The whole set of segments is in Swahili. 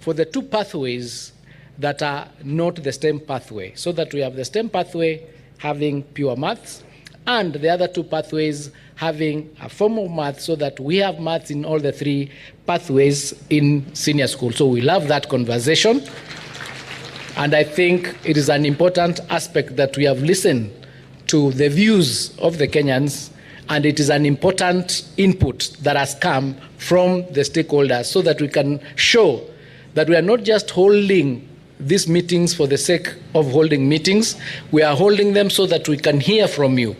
for the two pathways that are not the STEM pathway, so that we have the STEM pathway having pure maths and the other two pathways having a form of maths, so that we have maths in all the three pathways in senior school. So we love that conversation. And I think it is an important aspect that we have listened to the views of the Kenyans, and it is an important input that has come from the stakeholders, so that we can show that we are not just holding these meetings for the sake of holding meetings. We are holding them so that we can hear from you.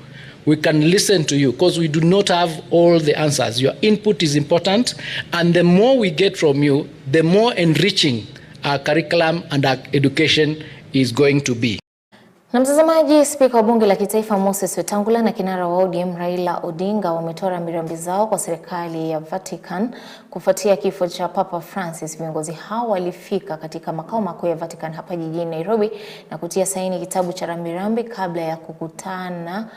We can listen to you, because we do not have all the answers. Your input is important, and the more we get from you, the more enriching our curriculum and our education is going to be. Na mtazamaji, Spika wa Bunge la Kitaifa Moses Wetangula na kinara wa ODM Raila Odinga wametoa rambirambi zao kwa serikali ya Vatican kufuatia kifo cha Papa Francis. Viongozi hao walifika katika makao makuu ya Vatican hapa jijini Nairobi na kutia saini kitabu cha rambirambi kabla ya kukutana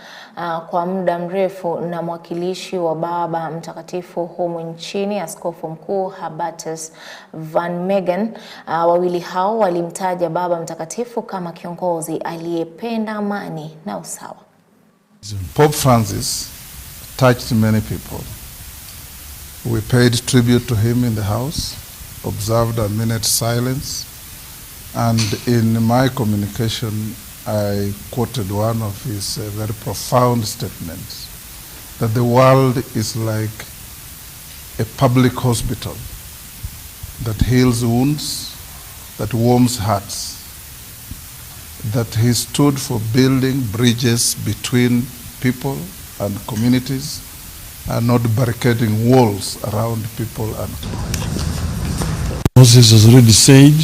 kwa muda mrefu na mwakilishi wa Baba Mtakatifu humu nchini, Askofu Mkuu Habatus Van Megen. Wawili hao walimtaja Baba Mtakatifu kama kiongozi aliyependa amani na usawa. Pope Francis touched many people. We paid tribute to him in the house, observed a minute's silence, and in my communication I quoted one of his very profound statements, that the world is like a public hospital that heals wounds, that warms hearts, that he stood for building bridges between people and communities, and not barricading walls around people. And Moses has already said,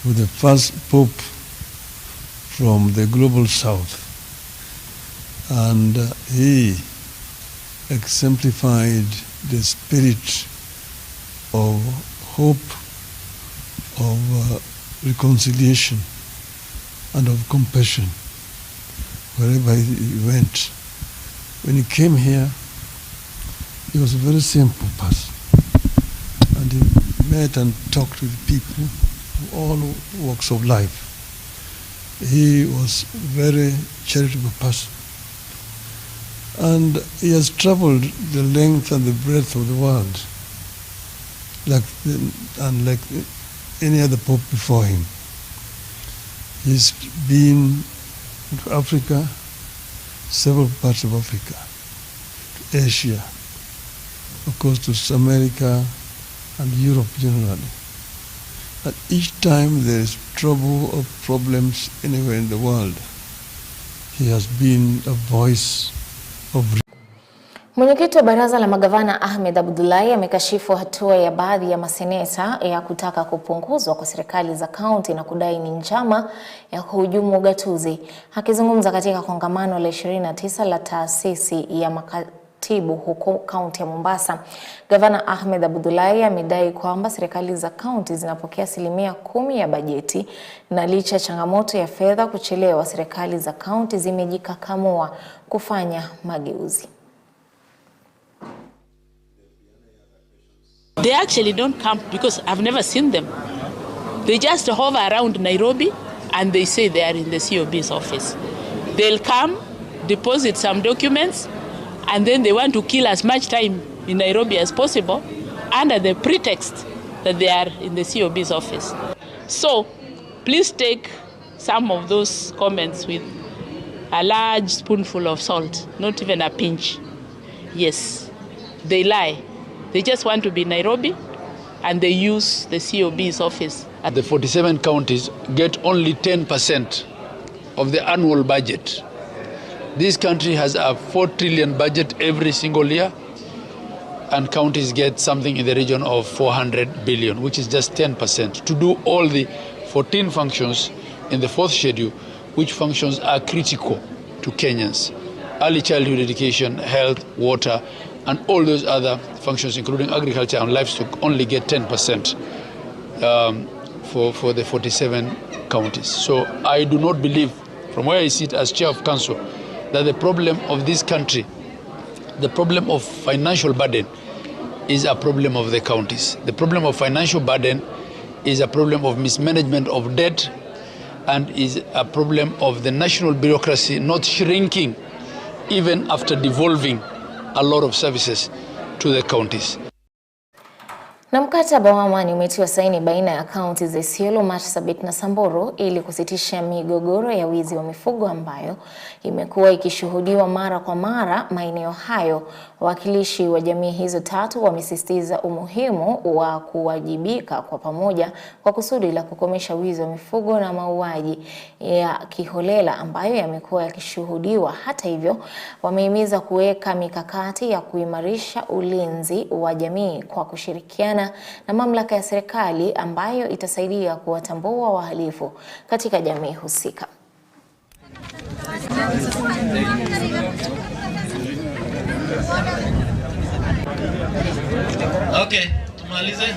with the first Pope from the global South, and he exemplified the spirit of hope, of reconciliation, and of compassion wherever he went. When he came here, he was a very simple person, and he met and talked with people of all walks of life. He was a very charitable person, and he has traveled the length and the breadth of the world, like any other pope before him. He's been to Africa, several parts of Africa, to Asia, of course to America and Europe generally. And each time there is trouble or problems anywhere in the world, he has been a voice of. Mwenyekiti wa Baraza la Magavana Ahmed Abdullahi amekashifu hatua ya baadhi ya maseneta ya kutaka kupunguzwa kwa serikali za kaunti na kudai ni njama ya kuhujumu ugatuzi. Akizungumza katika kongamano la 29 la taasisi ya makatibu huko kaunti ya Mombasa, Gavana Ahmed Abdullahi amedai kwamba serikali za kaunti zinapokea 10% ya bajeti, na licha ya changamoto ya fedha kuchelewa, serikali za kaunti zimejikakamua kufanya mageuzi. They actually don't come because I've never seen them. They just hover around Nairobi and they say they are in the COB's office. They'll come, deposit some documents, and then they want to kill as much time in Nairobi as possible under the pretext that they are in the COB's office. So please take some of those comments with a large spoonful of salt, not even a pinch. Yes, they lie. They just want to be Nairobi, and they use the COB's office. The 47 counties get only 10% of the annual budget. This country has a 4 trillion budget every single year, and counties get something in the region of 400 billion, which is just 10%, to do all the 14 functions in the 4th schedule, which functions are critical to Kenyans. Early childhood education, health, water, and all those other functions, including agriculture and livestock, only get 10% for the 47 counties. So I do not believe, from where I sit as chair of council, that the problem of this country, the problem of financial burden, is a problem of the counties. The problem of financial burden is a problem of mismanagement of debt and is a problem of the national bureaucracy not shrinking even after devolving a lot of services to the counties. Na mkataba wa amani umetiwa saini baina ya kaunti za Isiolo, Marsabit na Samburu ili kusitisha migogoro ya wizi wa mifugo ambayo imekuwa ikishuhudiwa mara kwa mara maeneo hayo. Wawakilishi wa jamii hizo tatu wamesisitiza umuhimu wa kuwajibika kwa pamoja kwa kusudi la kukomesha wizi wa mifugo na mauaji ya kiholela ambayo yamekuwa yakishuhudiwa. Hata hivyo, wamehimiza kuweka mikakati ya kuimarisha ulinzi wa jamii kwa kushirikiana na mamlaka ya serikali ambayo itasaidia kuwatambua wahalifu katika jamii husika. Okay, tumalize.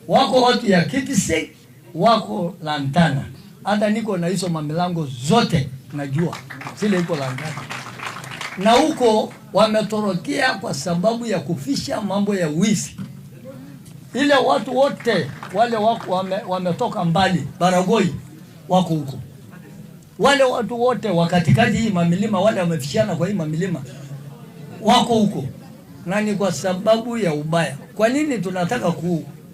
Wako watu ya Kitise, wako Lantana. Hata niko na hizo mamilango zote najua. Zile iko Lantana. Na huko wametorokea kwa sababu ya kufisha mambo ya wizi. Ile watu wote wale wako wametoka mbali, Baragoi wako huko. Wale watu wote wakatikati hii mamilima wale wamefishana kwa hii mamilima wako huko. Na ni kwa sababu ya ubaya. Kwa nini tunataka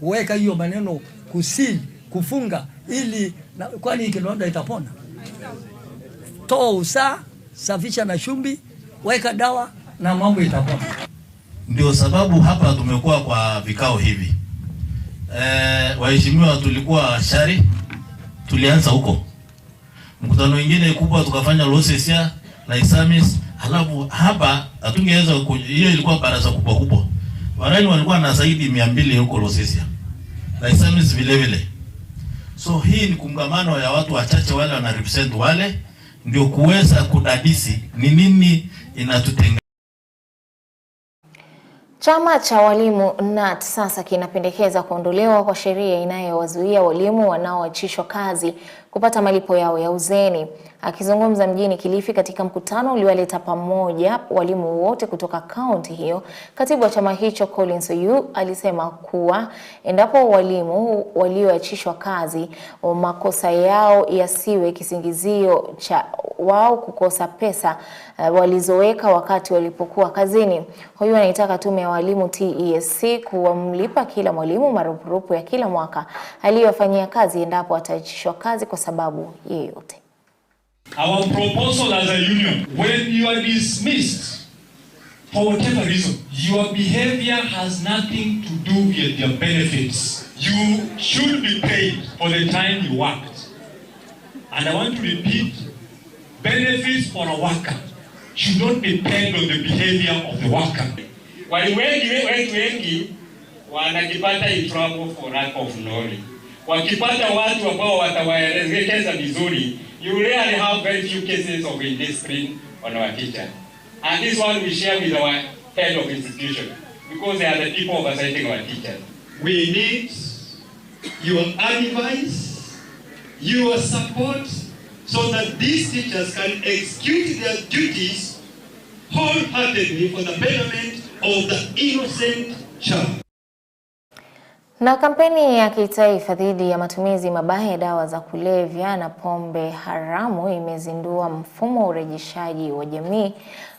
kuweka hiyo maneno kusili, kufunga ili kwani ikilonda itapona? Toa usaa, safisha na shumbi, weka dawa na mambo itapona. Ndio sababu hapa tumekuwa kwa vikao hivi. Waheshimiwa, tulikuwa Shari, tulianza huko. Mkutano mwingine kubwa tukafanya Losesia na Isamis, halafu hapa hatungeweza, hiyo ilikuwa baraza kubwa. Warani walikuwa na zaidi 200 huko Losesia. Na Isamis vile vile. So hii ni kongamano ya watu wachache wale wana represent wale ndio kuweza kudadisi ni nini inatutenga. Chama cha walimu NAT sasa kinapendekeza kuondolewa kwa sheria inayowazuia walimu wanaoachishwa kazi kupata malipo yao ya uzeni. Akizungumza mjini Kilifi katika mkutano uliowaleta pamoja walimu wote kutoka kaunti hiyo, katibu wa chama hicho Collins Oyu alisema kuwa endapo walimu walioachishwa kazi makosa yao yasiwe kisingizio cha wao kukosa pesa walizoweka wakati walipokuwa kazini. Huyu anaitaka tume ya walimu TESC kuwamlipa kila mwalimu marupurupu ya kila mwaka aliyofanyia kazi endapo ataachishwa kazi kwa sababu yeyote. Our proposal as a union, when you are dismissed for whatever reason, your behavior has nothing to do with your benefits. You should be paid for the time you worked. And I want to repeat, benefits for a worker should not depend on the behavior of the worker. Walimu wengi wanajipata in trouble for lack of knowledge. Wakipata watu ambao watawaelekeza vizuri, you really have very few cases of indiscipline on our teachers. And this one we share with our head of institution because they are the people oversighting our teachers. We need your advice, your support, so that these teachers can execute their duties wholeheartedly for the betterment of the innocent child. Na kampeni ya kitaifa dhidi ya matumizi mabaya ya dawa za kulevya na pombe haramu imezindua mfumo wa urejeshaji wa jamii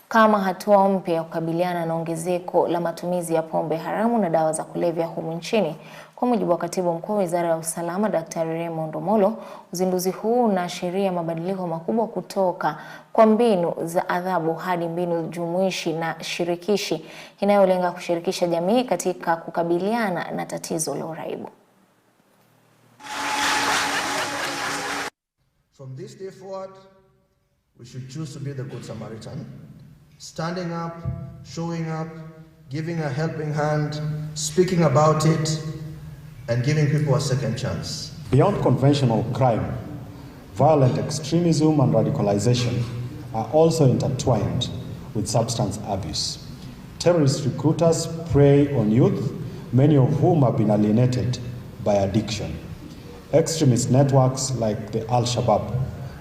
kama hatua mpya ya kukabiliana na ongezeko la matumizi ya pombe haramu na dawa za kulevya humu nchini. Kwa mujibu wa Katibu Mkuu wa Wizara ya Usalama Daktari Raymond Omolo, uzinduzi huu unaashiria mabadiliko makubwa kutoka kwa mbinu za adhabu hadi mbinu jumuishi na shirikishi inayolenga kushirikisha jamii katika kukabiliana na tatizo la uraibu. From this day forward, we should choose to be the good Samaritan, standing up, showing up, giving a helping hand, speaking about it, and giving people a second chance. Beyond conventional crime, violent extremism and radicalization are also intertwined with substance abuse. Terrorist recruiters prey on youth, many of whom have been alienated by addiction. Extremist networks like the Al-Shabaab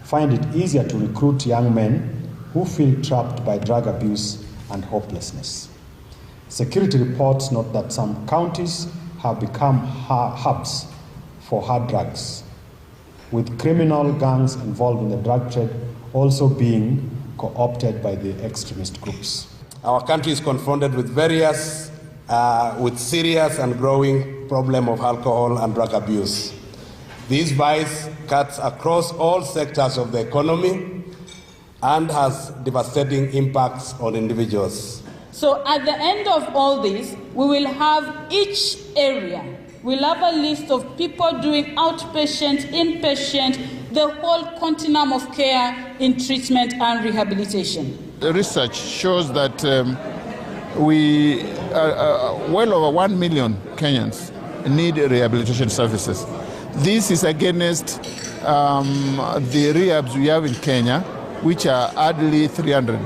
find it easier to recruit young men who feel trapped by drug abuse and hopelessness. Security reports note that some counties have become hubs for hard drugs, with criminal gangs involved in the drug trade also being co-opted by the extremist groups. Our country is confronted with with serious and growing problem of alcohol and drug abuse. This vice cuts across all sectors of the economy and has devastating impacts on individuals. So at the end of all this, we will have each area, we'll have a list of people doing outpatient, inpatient, the whole continuum of care in treatment and rehabilitation. The research shows that well over 1 million Kenyans need rehabilitation services. This is against the rehabs we have in Kenya, which are hardly 300.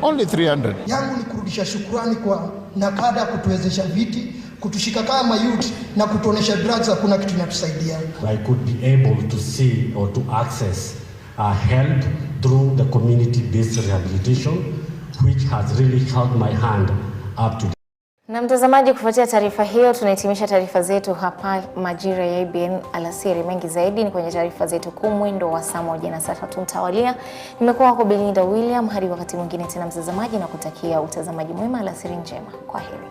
Only 300. Yangu ni kurudisha shukrani kwa NACADA kutuwezesha viti, kutushika kama youth na kutuonesha drugs hakuna kitu inatusaidia. I could be able to see or to access help through the community-based rehabilitation, which has really held my hand up to. Na mtazamaji, kufuatia taarifa hiyo tunahitimisha taarifa zetu hapa majira ya EBN alasiri. Mengi zaidi ni kwenye taarifa zetu kuu mwendo wa saa 1 na saa 3 mtawalia. Nimekuwa kwa Belinda William, hadi wakati mwingine tena mtazamaji, na kutakia utazamaji mwema, alasiri njema. Kwaheri.